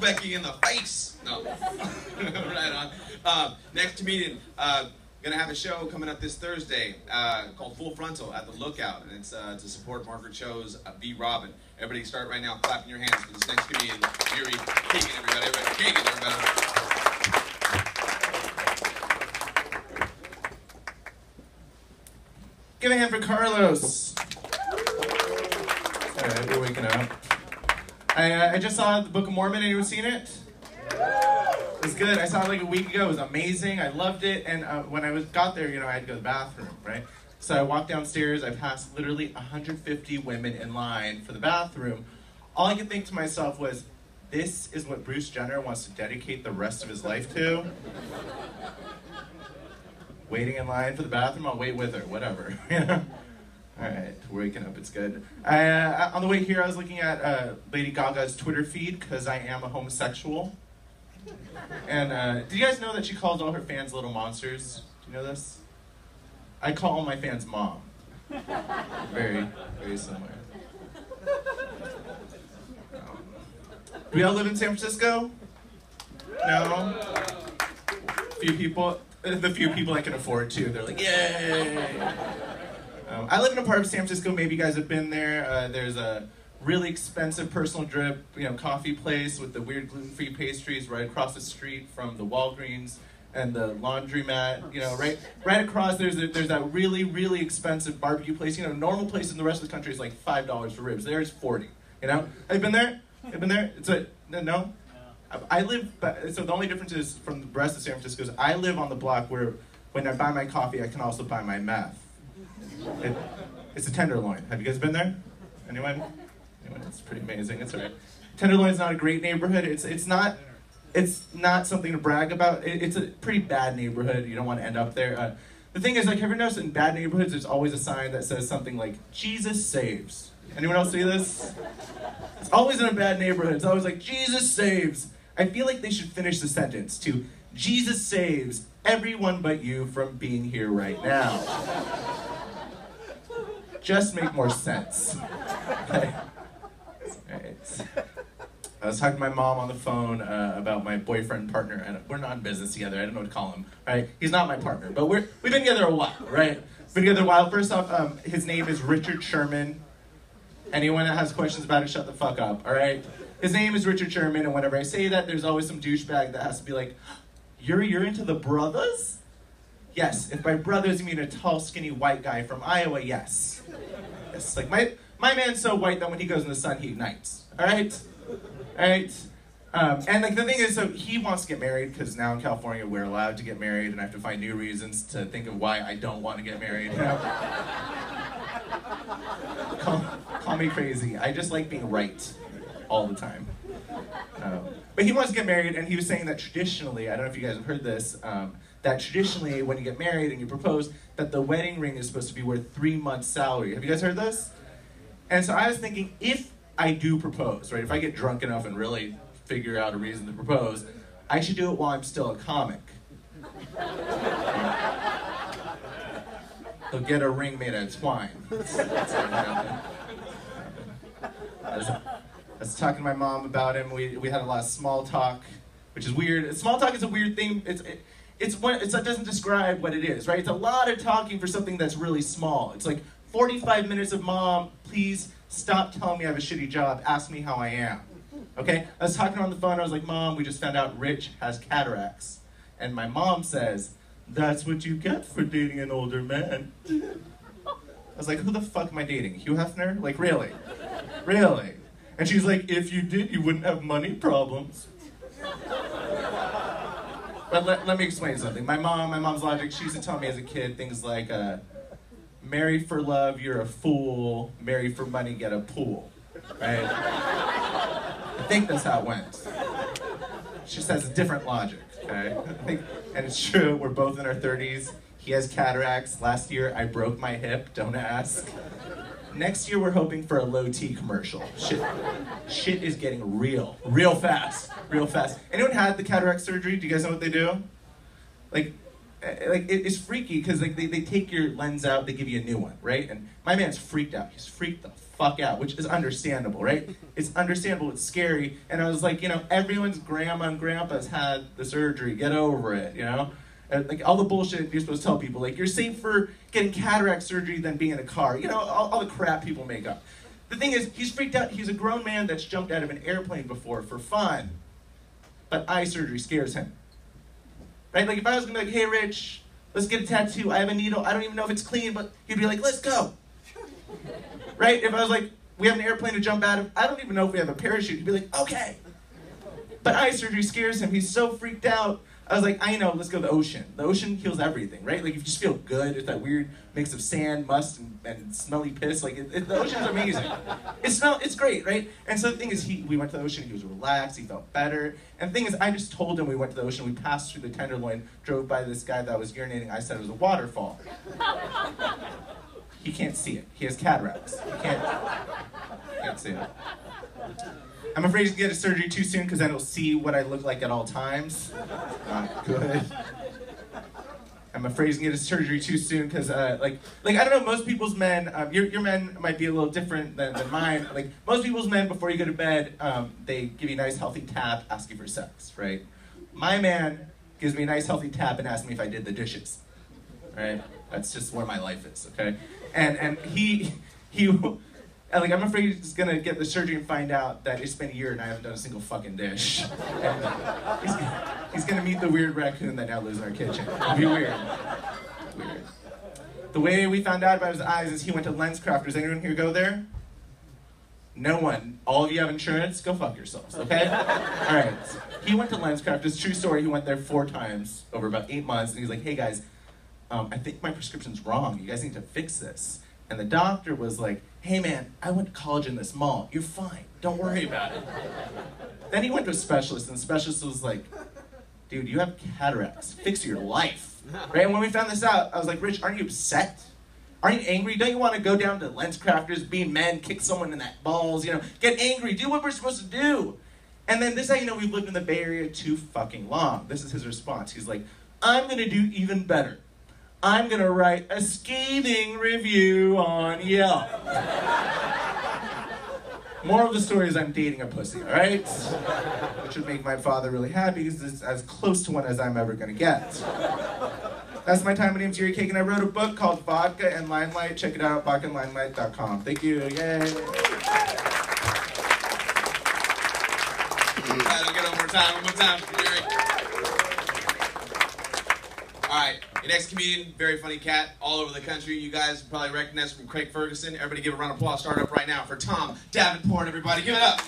Becky in the face. No. Right on. Next comedian, gonna have a show coming up this Thursday called Full Frontal at the Lookout, and it's to support Margaret Cho's Be Robin. Everybody start right now clapping your hands for this next comedian, Yuri. Kagan, everybody. Kagan, everybody. Give a hand for Carlos. Alright, we're waking up. I just saw the Book of Mormon. Anyone seen it? It was good. I saw it like a week ago. It was amazing. I loved it. And when I got there, I had to go to the bathroom, right? So I walked downstairs. I passed literally 150 women in line for the bathroom. All I could think to myself was, this is what Bruce Jenner wants to dedicate the rest of his life to? Waiting in line for the bathroom? I'll wait with her, whatever. Alright, we're waking up, it's good. On the way here, I was looking at Lady Gaga's Twitter feed, because I am a homosexual. And did you guys know that she calls all her fans little monsters? Do you know this? I call all my fans mom. Very, very similar. Do we all live in San Francisco? No? Few people, the few people I can afford to, they're like, yay! I live in a part of San Francisco, maybe you guys have been there. There's a really expensive personal drip, coffee place with the weird gluten-free pastries right across the street from the Walgreens and the laundromat. Right across there's that really, really expensive barbecue place. Normal places in the rest of the country is like $5 for ribs. There's $40. Have you been there? Have you been there? No? I live, so the only difference is from the rest of San Francisco is I live on the block where when I buy my coffee, I can also buy my meth. It's a Tenderloin. Have you guys been there? Anyone? It's pretty amazing. It's alright. Tenderloin's not a great neighborhood. It's not something to brag about. It's a pretty bad neighborhood. You don't want to end up there. The thing is, have you ever noticed in bad neighborhoods, there's always a sign that says something like, Jesus saves. Anyone else see this? It's always in a bad neighborhood. It's always like, Jesus saves. I feel like they should finish the sentence to, Jesus saves everyone but you from being here right now. Just make more sense. Okay. Right. I was talking to my mom on the phone about my boyfriend partner, and we're not in business together. I don't know what to call him. Right? He's not my partner, but we've been together a while, right? Been together a while. First off, his name is Richard Sherman. Anyone that has questions about it, shut the fuck up. All right? His name is Richard Sherman, and whenever I say that, there's always some douchebag that has to be like, Yuri, you're into the brothers? Yes. If by brothers you mean a tall, skinny white guy from Iowa, yes. Yes. Like my man's so white that when he goes in the sun, he ignites. All right? All right? And the thing is, so he wants to get married because now in California we're allowed to get married, and I have to find new reasons to think of why I don't want to get married. Call me crazy. I just like being right all the time. But he wants to get married, and he was saying that traditionally, I don't know if you guys have heard this, that traditionally when you get married and you propose, that the wedding ring is supposed to be worth 3 months' salary. Have you guys heard this? And so I was thinking, if I do propose, right, if I get drunk enough and really figure out a reason to propose, I should do it while I'm still a comic. They'll get a ring made out of twine. That's what happened. I was talking to my mom about him. We had a lot of small talk, which is weird. Small talk is a weird thing. It doesn't describe what it is, right? It's a lot of talking for something that's really small. It's like 45 minutes of, Mom, please stop telling me I have a shitty job. Ask me how I am. Okay? I was talking to her on the phone. I was like, Mom, we just found out Rich has cataracts. And my mom says, that's what you get for dating an older man. I was like, who the fuck am I dating? Hugh Hefner? Like, really? Really? And she's like, if you did, you wouldn't have money problems. But let me explain something. My mom's logic, she used to tell me as a kid things like, marry for love, you're a fool. Marry for money, get a pool. Right? I think that's how it went. She just has a different logic, okay? And it's true, we're both in our 30s. He has cataracts. Last year, I broke my hip, don't ask. Next year, we're hoping for a low-T commercial. Shit is getting real fast. Anyone had the cataract surgery? Do you guys know what they do? It's freaky because they take your lens out, they give you a new one, right? And my man's freaked out. He's freaked the fuck out, which is understandable, right? It's understandable, it's scary, and I was like, you know, everyone's grandma and grandpa's had the surgery, get over it, you know? And, like, all the bullshit you're supposed to tell people, like, you're safer getting cataract surgery than being in a car, you know, all the crap people make up. The thing is, he's freaked out. He's a grown man that's jumped out of an airplane before for fun, but eye surgery scares him. Right? Like, if I was gonna be like, hey, Rich, let's get a tattoo. I have a needle. I don't even know if it's clean, but he'd be like, let's go. Right? If I was like, we have an airplane to jump out of, I don't even know if we have a parachute. He'd be like, okay. But eye surgery scares him. He's so freaked out. I was like, I know, let's go to the ocean. The ocean heals everything, right? Like, you just feel good. It's that weird mix of sand, must, and smelly piss. Like, the ocean's amazing. It's great, right? And so the thing is, we went to the ocean. He was relaxed. He felt better. And the thing is, I just told him we went to the ocean. We passed through the Tenderloin, drove by this guy that was urinating. I said it was a waterfall. He can't see it. He has cataracts. He can't see it. I'm afraid to get a surgery too soon because then he'll see what I look like at all times. Not good. I'm afraid to get a surgery too soon because, like I don't know, most people's men, your men might be a little different than mine. Like, most people's men, before you go to bed, they give you a nice healthy tap, ask you for sex, right? My man gives me a nice healthy tap and asks me if I did the dishes, right? That's just where my life is, okay? And he like, I'm afraid he's gonna get the surgery and find out that it's been a year and I haven't done a single fucking dish. And he's gonna meet the weird raccoon that now lives in our kitchen. It'll be weird. Weird. The way we found out about his eyes is he went to LensCrafters. Does anyone here go there? No one. All of you have insurance? Go fuck yourselves, okay? All right. He went to LensCrafters. True story. He went there 4 times over about 8 months, and he's like, hey guys, I think my prescription's wrong. You guys need to fix this. And the doctor was like, hey man, I went to college in this mall. You're fine. Don't worry about it. Then he went to a specialist, and the specialist was like, dude, you have cataracts. Fix your life. Right? And when we found this out, I was like, Rich, aren't you upset? Aren't you angry? Don't you want to go down to LensCrafters, be men, kick someone in that balls, you know, get angry, do what we're supposed to do? And then this is how you know we've lived in the Bay Area too fucking long. This is his response. He's like, I'm going to do even better. I'm gonna write a scathing review on Yelp. Moral of the story is I'm dating a pussy, alright? Which would make my father really happy because it's as close to one as I'm ever gonna get. That's my time. My name's Yuri, Kagan. I wrote a book called Vodka and Limelight. Check it out, vodkaandlimelight.com. Thank you, yay. I'll get one more time, Yuri. All right, your next comedian, very funny cat, all over the country. You guys probably recognize from Craig Ferguson. Everybody give a round of applause. Start up right now for Tom Davenport, everybody. Give it up.